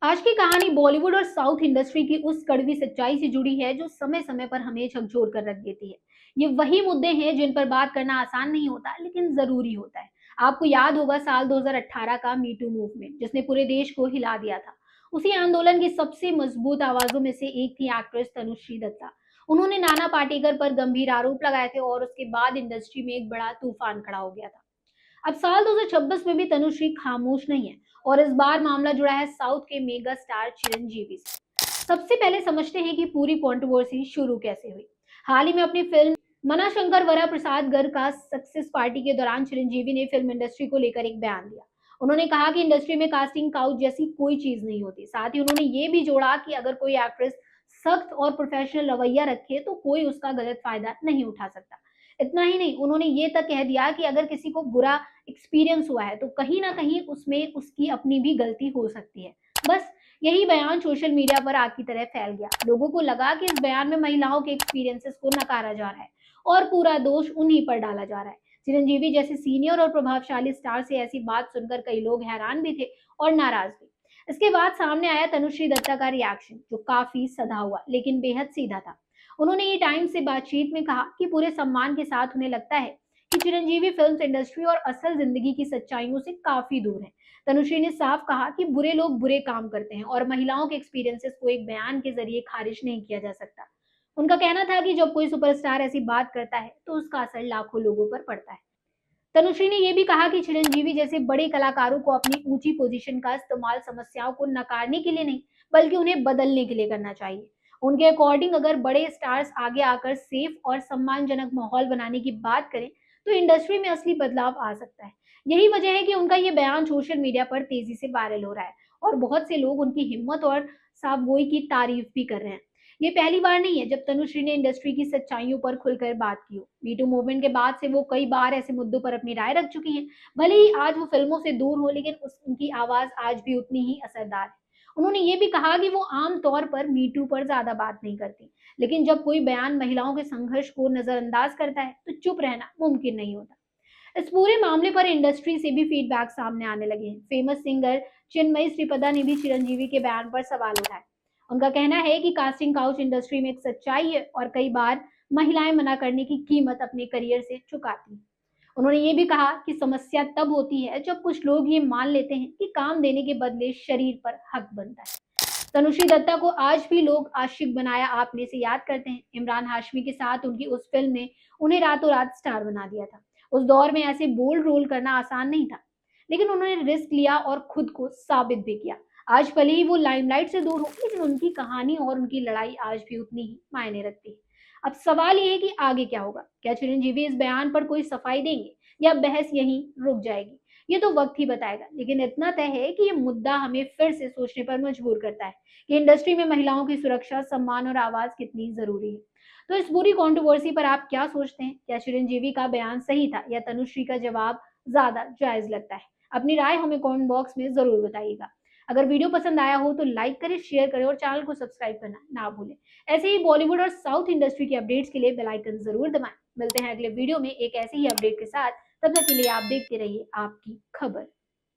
आज की कहानी बॉलीवुड और साउथ इंडस्ट्री की उस कड़वी सच्चाई से जुड़ी है जो समय समय पर हमें झकझोर कर रख देती है। ये वही मुद्दे हैं जिन पर बात करना आसान नहीं होता लेकिन जरूरी होता है। आपको याद होगा साल 2018 का मी टू मूवमेंट जिसने पूरे देश को हिला दिया था। उसी आंदोलन की सबसे मजबूत आवाजों में से एक थी एक्ट्रेस तनुश्री दत्ता। उन्होंने नाना पाटेकर पर गंभीर आरोप लगाए थे और उसके बाद इंडस्ट्री में एक बड़ा तूफान खड़ा हो गया था। अब साल 2026 में भी तनुश्री खामोश नहीं है और इस बार मामला जुड़ा है साउथ के मेगा स्टार चिरंजीवी से। सबसे पहले समझते हैं कि पूरी कंट्रोवर्सी शुरू कैसे हुई। हाल ही में अपनी फिल्म मनाशंकर वरा प्रसाद गर्ग का सक्सेस पार्टी के दौरान चिरंजीवी ने फिल्म इंडस्ट्री को लेकर एक बयान दिया। उन्होंने कहा कि इंडस्ट्री में कास्टिंग काउच जैसी कोई चीज नहीं होती। साथ ही उन्होंने ये भी जोड़ा कि अगर कोई एक्ट्रेस सख्त और प्रोफेशनल रवैया रखे तो कोई उसका गलत फायदा नहीं उठा सकता। इतना ही नहीं, उन्होंने ये तक कह दिया कि अगर किसी को बुरा एक्सपीरियंस हुआ है तो कहीं ना कहीं उसमें उसकी अपनी भी गलती हो सकती है। बस यही बयान सोशल मीडिया पर आग की तरह फैल गया। लोगों को लगा कि इस बयान में महिलाओं के एक्सपीरियंसेस को नकारा जा रहा है और पूरा दोष उन्हीं पर डाला जा रहा है। चिरंजीवी जैसे सीनियर और प्रभावशाली स्टार से ऐसी बात सुनकर कई लोग हैरान भी थे और नाराज भी। इसके बाद सामने आया तनुश्री दत्ता का रिएक्शन जो काफी सधा हुआ लेकिन बेहद सीधा था। उन्होंने ये टाइम्स से बातचीत में कहा कि पूरे सम्मान के साथ उन्हें लगता है कि चिरंजीवी फिल्म इंडस्ट्री और असल जिंदगी की सच्चाइयों से काफी दूर है। तनुश्री ने साफ कहा कि बुरे लोग बुरे काम करते हैं और महिलाओं के एक्सपीरियंसेस को एक बयान के जरिए खारिज नहीं किया जा सकता। उनका कहना था कि जब कोई सुपरस्टार ऐसी बात करता है तो उसका असर लाखों लोगों पर पड़ता है। तनुश्री ने यह भी कहा कि चिरंजीवी जैसे बड़े कलाकारों को अपनी ऊंची पोजीशन का इस्तेमाल समस्याओं को नकारने के लिए नहीं बल्कि उन्हें बदलने के लिए करना चाहिए। उनके अकॉर्डिंग अगर बड़े स्टार्स आगे आकर सेफ और सम्मानजनक माहौल बनाने की बात करें तो इंडस्ट्री में असली बदलाव आ सकता है। यही वजह है कि उनका ये बयान सोशल मीडिया पर तेजी से वायरल हो रहा है और बहुत से लोग उनकी हिम्मत और साफगोई की तारीफ भी कर रहे हैं। ये पहली बार नहीं है जब तनुश्री ने इंडस्ट्री की सच्चाइयों पर खुलकर बात की हो। मीटू मूवमेंट के बाद से वो कई बार ऐसे मुद्दों पर अपनी राय रख चुकी हैं। भले ही आज वो फिल्मों से दूर हो लेकिन उनकी आवाज आज भी उतनी ही असरदार है। उन्होंने ये भी कहा कि वो आम तौर पर मीटू पर ज्यादा बात नहीं करती, लेकिन जब कोई बयान महिलाओं के संघर्ष को नजरअंदाज करता है तो चुप रहना मुमकिन नहीं होता। इस पूरे मामले पर इंडस्ट्री से भी फीडबैक सामने आने लगे हैं। फेमस सिंगर चिन्मयी श्रीपदा ने भी चिरंजीवी के बयान पर सवाल उठाए। उनका कहना है कि कास्टिंग काउच इंडस्ट्री में एक सच्चाई है और कई बार महिलाएं मना करने की कीमत अपने करियर से चुकाती हैं। उन्होंने ये भी कहा कि समस्या तब होती है जब कुछ लोग ये मान लेते हैं कि काम देने के बदले शरीर पर हक बनता है। तनुश्री दत्ता को आज भी लोग आशिक बनाया आपने से याद करते हैं। इमरान हाशमी के साथ उनकी उस फिल्म ने उन्हें रातों रात स्टार बना दिया था। उस दौर में ऐसे बोल्ड रोल करना आसान नहीं था, लेकिन उन्होंने रिस्क लिया और खुद को साबित भी किया। आज भले ही वो लाइमलाइट से दूर हो लेकिन उनकी कहानी और उनकी लड़ाई आज भी उतनी ही मायने रखती है। अब सवाल ये है कि आगे क्या होगा। क्या चिरंजीवी इस बयान पर कोई सफाई देंगे या बहस यहीं रुक जाएगी? ये तो वक्त ही बताएगा, लेकिन इतना तय है कि ये मुद्दा हमें फिर से सोचने पर मजबूर करता है कि इंडस्ट्री में महिलाओं की सुरक्षा, सम्मान और आवाज कितनी जरूरी है। तो इस पूरी कंट्रोवर्सी पर आप क्या सोचते हैं? क्या चिरंजीवी का बयान सही था या तनुश्री का जवाब ज्यादा जायज लगता है? अपनी राय हमें कमेंट बॉक्स में जरूर बताइएगा। अगर वीडियो पसंद आया हो तो लाइक करें, शेयर करें और चैनल को सब्सक्राइब करना ना भूलें। ऐसे ही बॉलीवुड और साउथ इंडस्ट्री की अपडेट्स के लिए बेल आइकन जरूर दबाएं। मिलते हैं अगले वीडियो में एक ऐसे ही अपडेट के साथ। तब तक के लिए आप देखते रहिए आपकी खबर।